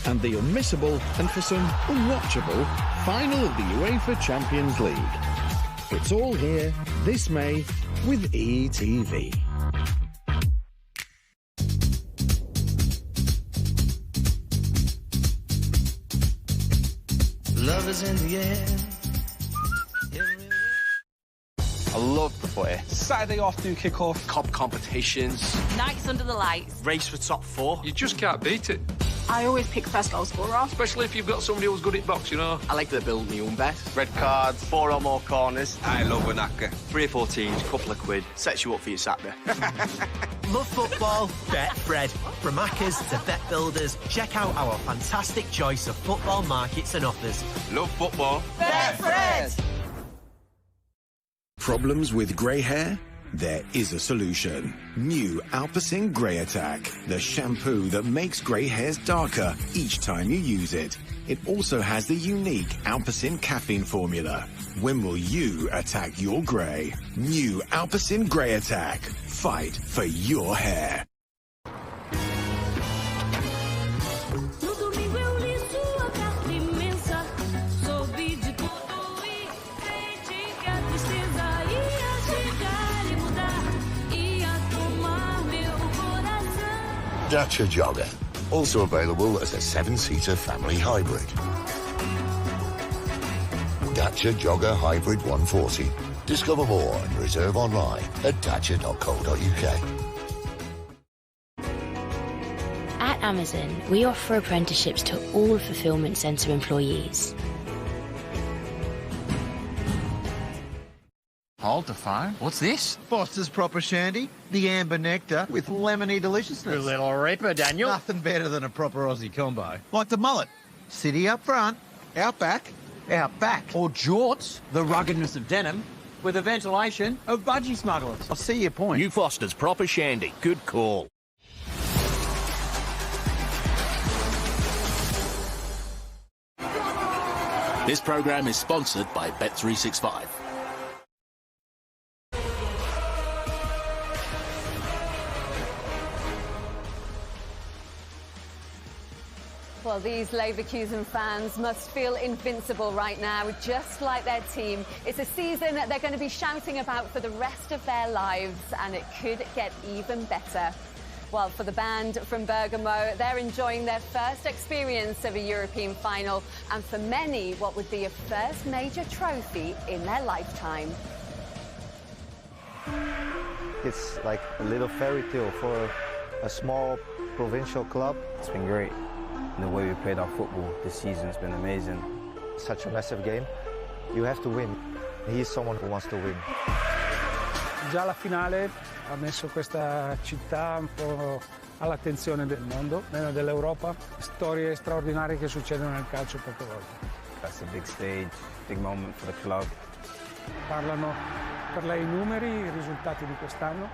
and the unmissable, and for some unwatchable, final of the UEFA Champions League. It's all here this May with ETV. Love is in the air. I love the footy. Saturday afternoon kick-off. Cob competitions. Nights under the lights. Race for top four. You just can't beat it. I always pick first goal scorer. Especially if you've got somebody who's good at box, you know. I like to build my own bet. Red cards, 4 or more corners. I love a knacker. 3 or 4 teams, couple of quid. Sets you up for your Saturday. Love football? Bet Fred. From Maccas to bet builders, check out our fantastic choice of football markets and offers. Love football? Bet Fred! Problems with grey hair? There is a solution. New Alpecin Grey Attack, the shampoo that makes grey hairs darker each time you use it. It also has the unique Alpecin caffeine formula. When will you attack your grey? New Alpecin Grey Attack. Fight for your hair. Dacia Jogger, also available as a 7-seater family hybrid. Dacia Jogger Hybrid 140. Discover more and reserve online at dacia.co.uk. At Amazon, we offer apprenticeships to all fulfillment centre employees. Hold the phone. What's this? Foster's Proper Shandy, the amber nectar with lemony deliciousness. A little reaper, Daniel. Nothing better than a proper Aussie combo. Like the mullet. City up front, out back. Or jorts, the ruggedness of denim, with the ventilation of budgie smugglers. I see your point. New Foster's Proper Shandy. Good call. This program is sponsored by Bet365. Well, these Leverkusen fans must feel invincible right now, just like their team. It's a season they're going to be shouting about for the rest of their lives, and it could get even better. Well, for the band from Bergamo, they're enjoying their first experience of a European final, and for many, what would be a first major trophy in their lifetime. It's like a little fairy tale for a small provincial club. It's been great. The way we played our football this season has been amazing. Such a massive game. You have to win. He's someone who wants to win. Già la finale ha messo questa città un po' all'attenzione del mondo, meno dell'Europa. Storie straordinarie che succedono nel calcio poche volte. That's a big stage, big moment for the club. Parlano per lei i numeri, i risultati di quest'anno,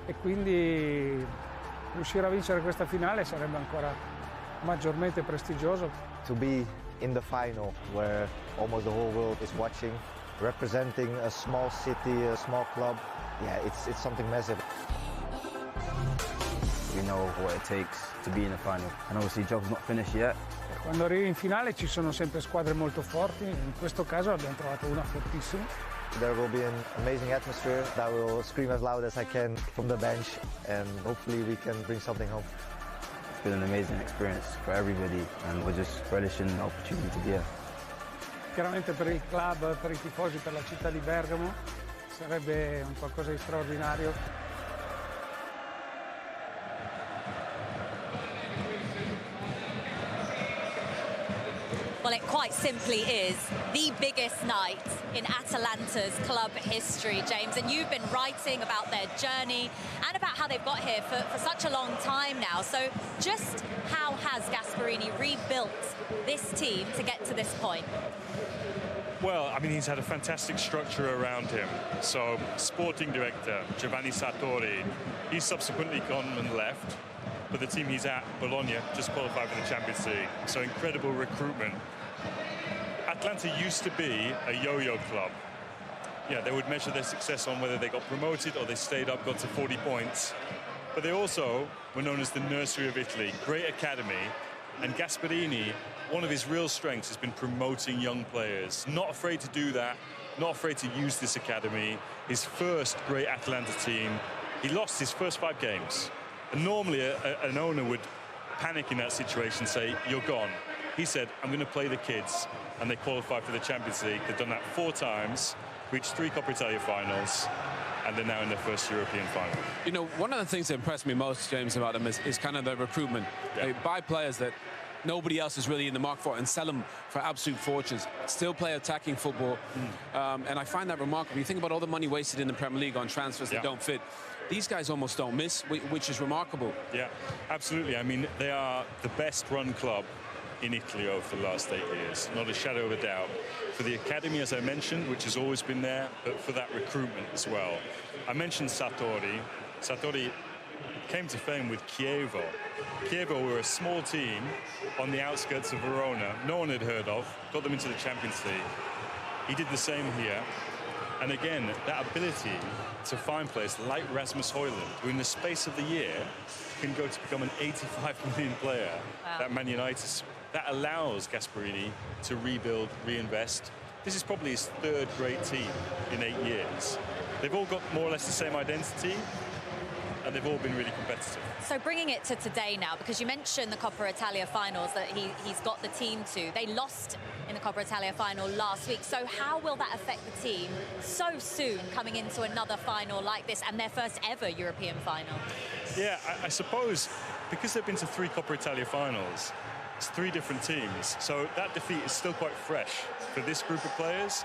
e quindi riuscire a vincere questa finale sarebbe ancora maggiormente prestigioso. To be in the final where almost the whole world is watching, representing a small city, a small club, yeah, it's something massive. We know what it takes to be in the final, and obviously the job's not finished yet. Quando arrivi in finale ci sono sempre squadre molto forti, in questo caso abbiamo trovato una fortissima. There will be an amazing atmosphere. I will scream as loud as I can from the bench, and hopefully we can bring something home. It's been an amazing experience for everybody, and we're just relishing the opportunity to be here. Chiaramente per il club, per i tifosi, per la città di Bergamo sarebbe un qualcosa di straordinario. Well, it quite simply is the biggest night in Atalanta's club history, James. And you've been writing about their journey and about how they've got here for such a long time now. So just how has Gasperini rebuilt this team to get to this point? Well, I mean, he's had a fantastic structure around him. So, sporting director, Giovanni Sartori, he's subsequently gone and left. But the team he's at, Bologna, just qualified for the Champions League. So, incredible recruitment. Atalanta used to be a yo-yo club. Yeah, they would measure their success on whether they got promoted or they stayed up, got to 40 points. But they also were known as the nursery of Italy. Great academy, And Gasperini, one of his real strengths has been promoting young players. Not afraid to do that, not afraid to use this academy. His first great Atalanta team, he lost his first 5 games. And normally an owner would panic in that situation and say, you're gone. He said, I'm going to play the kids. And they qualified for the Champions League. They've done that 4 times, reached 3 Coppa Italia finals, and they're now in their first European final. You know, one of the things that impressed me most, James, about them is kind of their recruitment. Yeah. They buy players that nobody else is really in the market for and sell them for absolute fortunes. Still play attacking football. And I find that remarkable. You think about all the money wasted in the Premier League on transfers that don't fit. These guys almost don't miss, which is remarkable. Yeah, absolutely. I mean, they are the best run club in Italy over the last 8 years, not a shadow of a doubt. For the academy, as I mentioned, which has always been there, but for that recruitment as well. I mentioned Sartori. Sartori came to fame with Chievo. Chievo were a small team on the outskirts of Verona. No one had heard of, got them into the Champions League. He did the same here. And again, that ability to find players like Rasmus Højlund, who in the space of the year can go to become an 85 million player, that Man United, that allows Gasperini to rebuild, reinvest. This is probably his 3rd great team in 8 years. They've all got more or less the same identity, and they've all been really competitive. So bringing it to today now, because you mentioned the Coppa Italia finals that he's got the team to. They lost in the Coppa Italia final last week. So how will that affect the team so soon coming into another final like this and their first ever European final? Yeah, I suppose because they've been to 3 Coppa Italia finals, it's 3 different teams. So that defeat is still quite fresh for this group of players.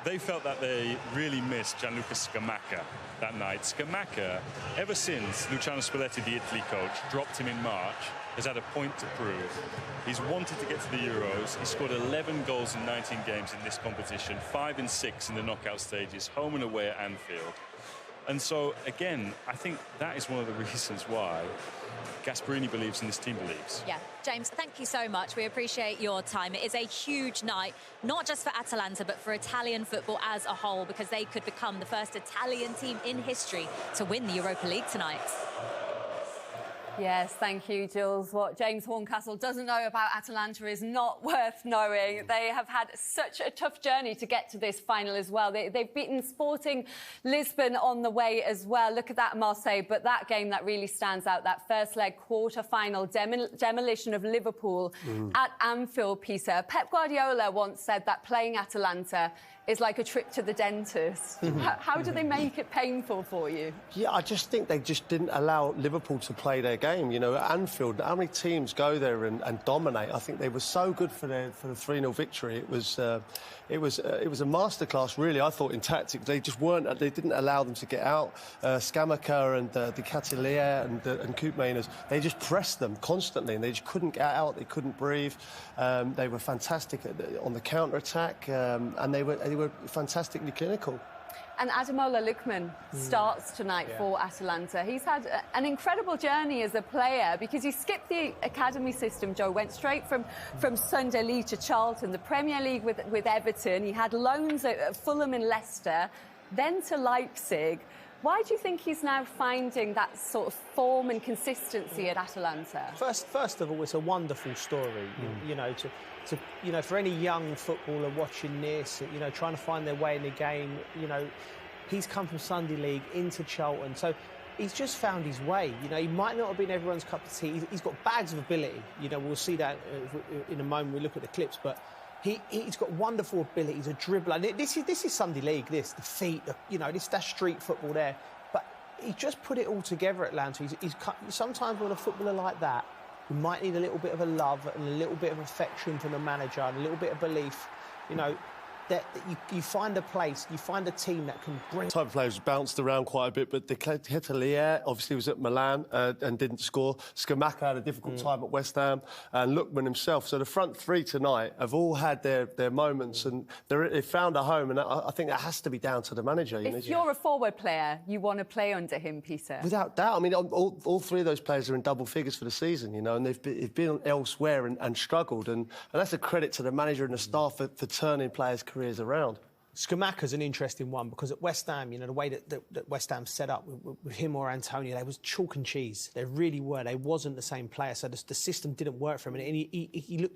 They felt that they really missed Gianluca Scamacca that night. Scamacca, ever since Luciano Spalletti, the Italy coach, dropped him in March, has had a point to prove. He's wanted to get to the Euros. He scored 11 goals in 19 games in this competition, 5 and 6 in the knockout stages, home and away at Anfield. And so, again, I think that is one of the reasons why Gasperini believes and this team believes. Yeah, James, thank you so much. We appreciate your time. It is a huge night, not just for Atalanta, but for Italian football as a whole, because they could become the first Italian team in history to win the Europa League tonight. Yes, thank you, Jules. What James Horncastle doesn't know about Atalanta is not worth knowing. They have had such a tough journey to get to this final as well. They've beaten Sporting Lisbon on the way as well. Look at that, Marseille. But that game that really stands out, that first leg quarter-final demolition of Liverpool at Anfield, Peter. Pep Guardiola once said that playing Atalanta is like a trip to the dentist. How do they make it painful for you? Yeah, I just think they just didn't allow Liverpool to play their game. You know, at Anfield, how many teams go there and dominate? I think they were so good for the 3-0 victory. It was a masterclass, really. I thought in tactics they just weren't. They didn't allow them to get out. Scamacca and Di Cattilia and Koopmeiners, they just pressed them constantly, and they just couldn't get out. They couldn't breathe. They were fantastic on the counter attack, and they were fantastically clinical. And Ademola Lookman starts tonight for Atalanta. He's had an incredible journey as a player because he skipped the academy system, Joe, went straight from Sunday League to Charlton, the Premier League with Everton. He had loans at Fulham and Leicester, then to Leipzig. Why do you think he's now finding that sort of form and consistency at Atalanta? First of all, it's a wonderful story. You know, for any young footballer watching this, you know, trying to find their way in the game, you know, he's come from Sunday League into Charlton, so he's just found his way. You know, he might not have been everyone's cup of tea. He's got bags of ability. You know, we'll see that in a moment. We look at the clips, but he's got wonderful ability. He's a dribbler. And this is Sunday League. The feet, you know, that's street football there. But he just put it all together at Atlanta. Sometimes with a footballer like that, you might need a little bit of a love and a little bit of affection from the manager and a little bit of belief. You know, that you find a place, you find a team that can bring... Type of players bounced around quite a bit, but Di Cattilia obviously was at Milan and didn't score. Scamacca had a difficult time at West Ham, and Lookman himself. So the front three tonight have all had their moments, and they found a home, and I think that has to be down to the manager. If you're a forward player, you want to play under him, Peter? Without doubt. I mean, all 3 of those players are in double figures for the season, you know, and they've been elsewhere and struggled, and that's a credit to the manager and the staff for turning players' careers around. Scamacca's an interesting one because at West Ham, you know, the way that West Ham set up with him or Antonio, they was chalk and cheese. They really were. They wasn't the same player, so the system didn't work for him. And he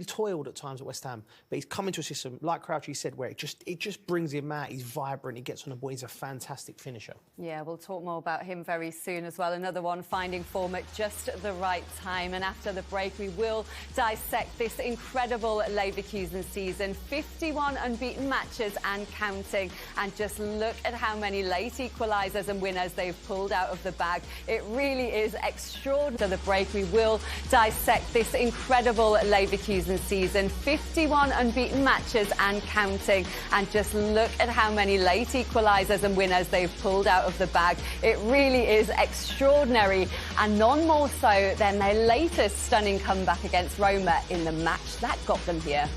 toiled at times at West Ham, but he's come into a system like Crouchy said, where it just brings him out. He's vibrant. He gets on the ball. He's a fantastic finisher. Yeah, we'll talk more about him very soon as well. Another one finding form at just the right time. And after the break, we will dissect this incredible Leverkusen season. 51 unbeaten matches and counting, and just look at how many late equalisers and winners they've pulled out of the bag. It really is extraordinary. To the break, we will dissect this incredible Leverkusen season. 51 unbeaten matches and counting, and just look at how many late equalisers and winners they've pulled out of the bag. It really is extraordinary, and none more so than their latest stunning comeback against Roma in the match that got them here.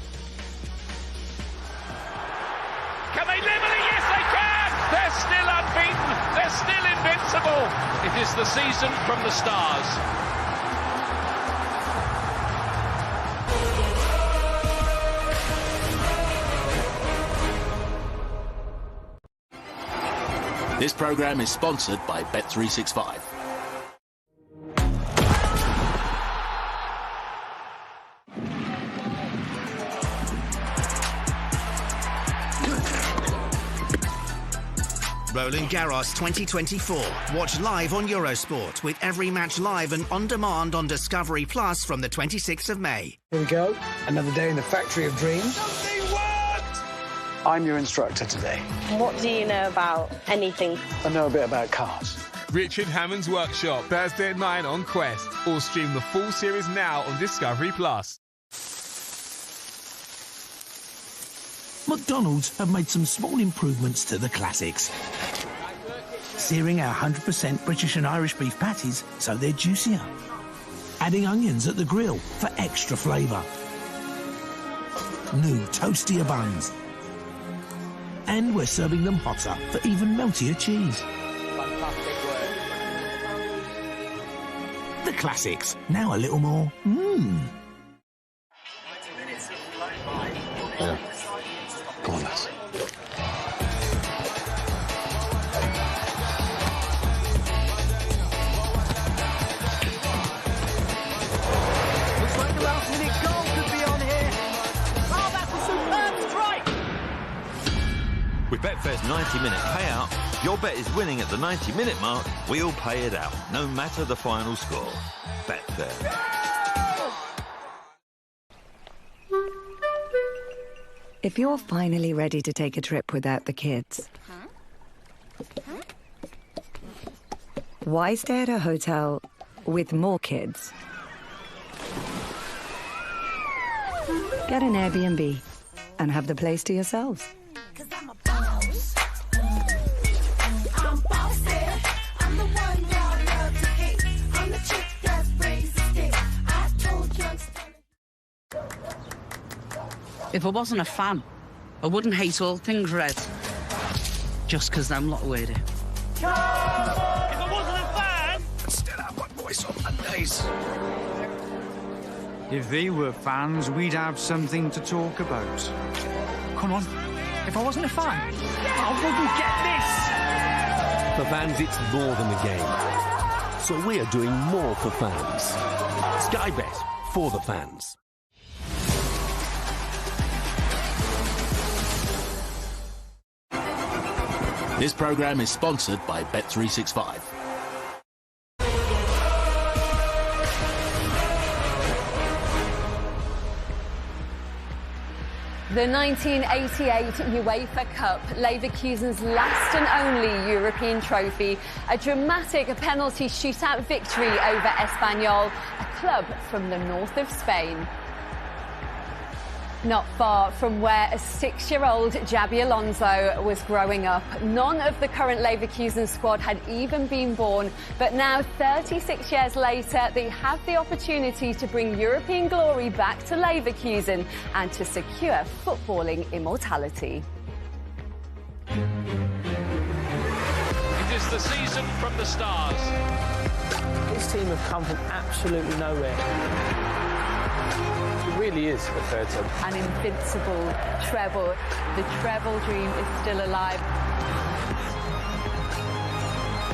Can they live it? Yes, they can! They're still unbeaten. They're still invincible. It is the season from the stars. This programme is sponsored by Bet365. Roland Garros 2024. Watch live on Eurosport with every match live and on demand on Discovery Plus from the 26th of May. Here we go. Another day in the factory of dreams. I'm your instructor today. What do you know about anything? I know a bit about cars. Richard Hammond's Workshop, Thursday at 9 on Quest. Or stream the full series now on Discovery Plus. McDonald's have made some small improvements to the classics. Searing our 100% British and Irish beef patties so they're juicier. Adding onions at the grill for extra flavour. New toastier buns. And we're serving them hotter for even meltier cheese. The classics, now a little more mmm. Yeah. Come on, lads. Looks like the last-minute goal could be on here. Oh, that's a superb strike! With Betfair's 90-minute payout, your bet is winning at the 90-minute mark. We'll pay it out, no matter the final score. Betfair. If you're finally ready to take a trip without the kids, why stay at a hotel with more kids? Get an Airbnb and have the place to yourselves. If I wasn't a fan, I wouldn't hate all things red. Just 'cause them lot wear it. If I wasn't a fan... Still have my voice on Mondays. If they were fans, we'd have something to talk about. Come on. If I wasn't a fan, I wouldn't get this. For fans, it's more than a game. So we are doing more for fans. Sky Bet, for the fans. This programme is sponsored by Bet365. The 1988 UEFA Cup, Leverkusen's last and only European trophy, a dramatic penalty shootout victory over Espanyol, a club from the north of Spain. Not far from where a 6-year-old Xabi Alonso was growing up. None of the current Leverkusen squad had even been born, but now 36 years later they have the opportunity to bring European glory back to Leverkusen and to secure footballing immortality. It is the season from the stars. This team have come from absolutely nowhere. Really really is a fair term. An invincible treble. The treble dream is still alive.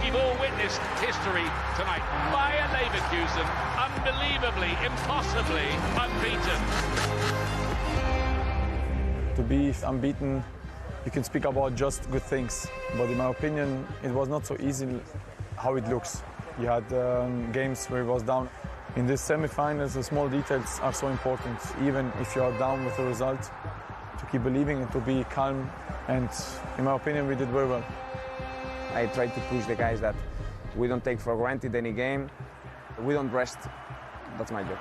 We've all witnessed history tonight. Bayer Leverkusen, unbelievably, impossibly unbeaten. To be unbeaten, you can speak about just good things, but in my opinion, it was not so easy how it looks. You had games where it was down. In these semi-finals, the small details are so important, even if you are down with the result, to keep believing and to be calm, and in my opinion, we did very well. I tried to push the guys that we don't take for granted any game, we don't rest. That's my job.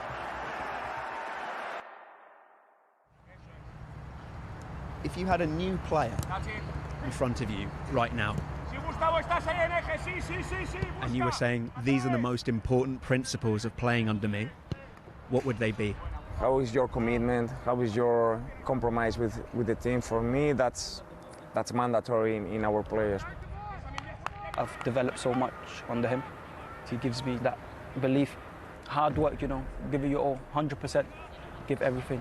If you had a new player in front of you right now, and you were saying, these are the most important principles of playing under me, what would they be? How is your commitment? How is your compromise with the team? For me, that's mandatory in our players. I've developed so much under him. He gives me that belief. Hard work, you know, give it your all, 100%, give everything.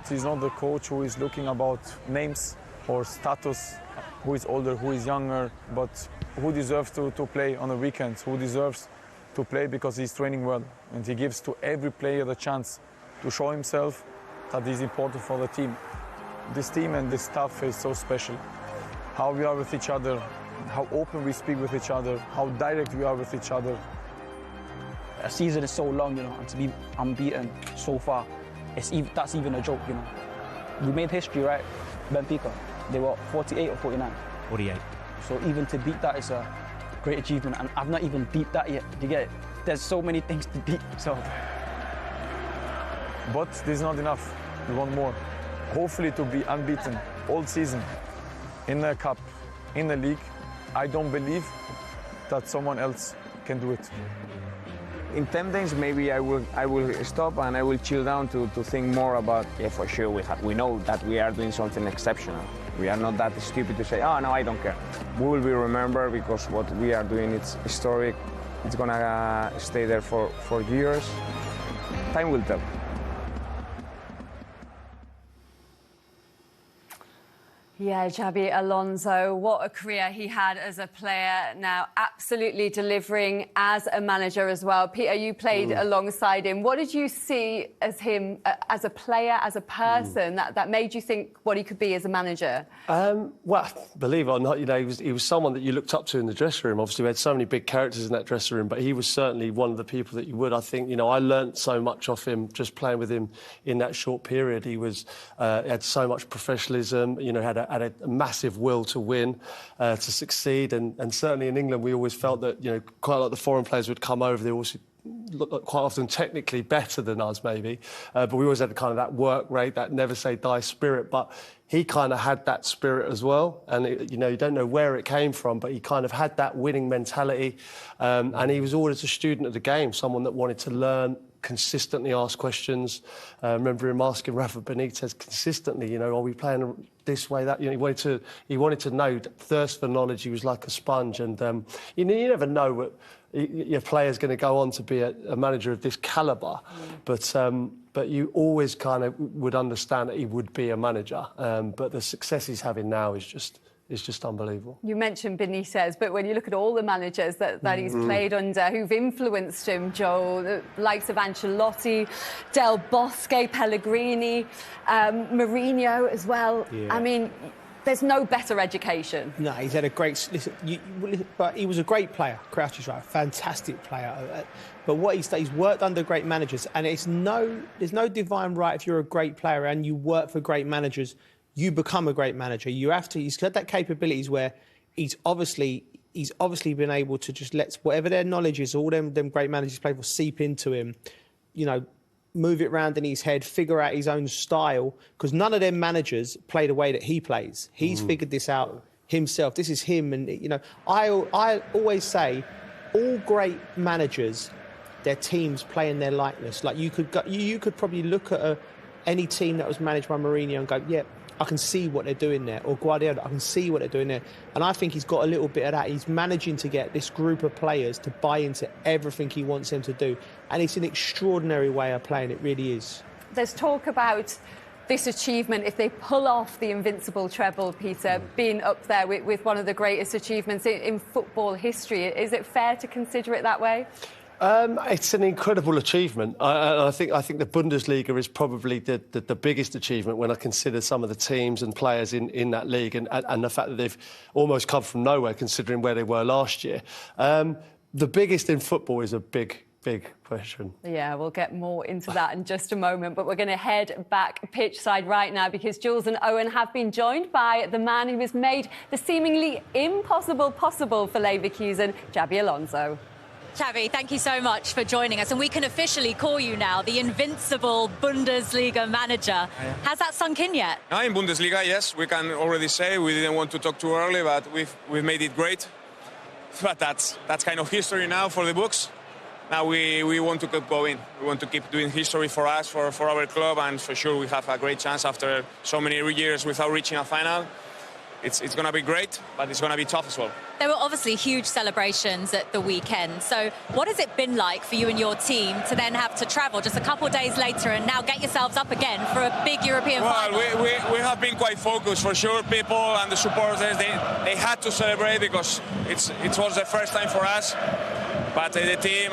He's not the coach who is looking about names or status, who is older, who is younger, but who deserves to play on the weekends, who deserves to play because he's training well. And he gives to every player the chance to show himself that he's important for the team. This team and this staff is so special. How we are with each other, how open we speak with each other, how direct we are with each other. A season is so long, you know, and to be unbeaten so far, that's even a joke, you know. We made history, right? Benfica, they were 48 or 49. 48. So even to beat that is a great achievement, and I've not even beat that yet. Do you get it? There's so many things to beat, so. But this is not enough. We want more. Hopefully to be unbeaten all season in the cup, in the league. I don't believe that someone else can do it. In 10 days, maybe I will stop and I will chill down to think more about, yeah, for sure, we know that we are doing something exceptional. We are not that stupid to say, oh, no, I don't care. We will be remembered because what we are doing, it's historic. It's going to stay there for years. Time will tell. Yeah, Xabi Alonso, what a career he had as a player, now absolutely delivering as a manager as well. Peter, you played alongside him. What did you see as him as a player, as a person, that made you think what he could be as a manager? Well, believe it or not, you know, he was someone that you looked up to in the dressing room. Obviously, we had so many big characters in that dressing room, but he was certainly one of the people that you would. I think, you know, I learnt so much off him just playing with him in that short period. He had so much professionalism, you know, had a massive will to win, to succeed, and certainly in England we always felt that, you know, quite a lot of the foreign players would come over. They also looked quite often technically better than us, maybe, but we always had kind of that work rate, that never say die spirit. But he kind of had that spirit as well, and you know, you don't know where it came from, but he kind of had that winning mentality, and he was always a student of the game, someone that wanted to learn, consistently ask questions. I remember him asking Rafa Benitez consistently, you know, are we playing this way, that? You know, he wanted to know, thirst for knowledge. He was like a sponge, and you never know what your player's going to go on to be a manager of this calibre, but you always kind of would understand that he would be a manager. But the success he's having now is just unbelievable. You mentioned Benitez, but when you look at all the managers that he's played under, who've influenced him, Joel, the likes of Ancelotti, Del Bosque, Pellegrini, Mourinho as well. Yeah. I mean, there's no better education. No, he's had a great... but he was a great player. Crouch is right, fantastic player. But what he's worked under great managers, and there's no divine right if you're a great player and you work for great managers, you become a great manager. You have to. He's got that capabilities where he's obviously been able to just let whatever their knowledge is, all them great managers play for, seep into him. You know, move it around in his head, figure out his own style. Because none of them managers play the way that he plays. He's figured this out himself. This is him. And you know, I always say, all great managers, their teams play in their likeness. Like you could probably look at any team that was managed by Mourinho and go, yeah, I can see what they're doing there, or Guardiola, I can see what they're doing there. And I think he's got a little bit of that. He's managing to get this group of players to buy into everything he wants them to do. And it's an extraordinary way of playing, it really is. there's talk about this achievement, if they pull off the invincible treble, Peter, being up there with one of the greatest achievements in football history. Is it fair to consider it that way? It's an incredible achievement. I think the Bundesliga is probably the biggest achievement when I consider some of the teams and players in that league and the fact that they've almost come from nowhere considering where they were last year. The biggest in football is a big question. Yeah, we'll get more into that in just a moment, but we're going to head back pitch side right now because Jules and Owen have been joined by the man who has made the seemingly impossible possible for Leverkusen, Xabi Alonso. Xabi, thank you so much for joining us, and we can officially call you now the invincible Bundesliga manager. Has that sunk in yet? In Bundesliga, yes, we can already say. We didn't want to talk too early, but we've made it great. But that's kind of history now for the books. Now we want to keep going. We want to keep doing history for us, for our club, and for sure we have a great chance after so many years without reaching a final. It's going to be great, but it's going to be tough as well. There were obviously huge celebrations at the weekend. So what has it been like for you and your team to then have to travel just a couple of days later and now get yourselves up again for a big European final? We have been quite focused, for sure. People and the supporters, they had to celebrate because it was the first time for us. But the team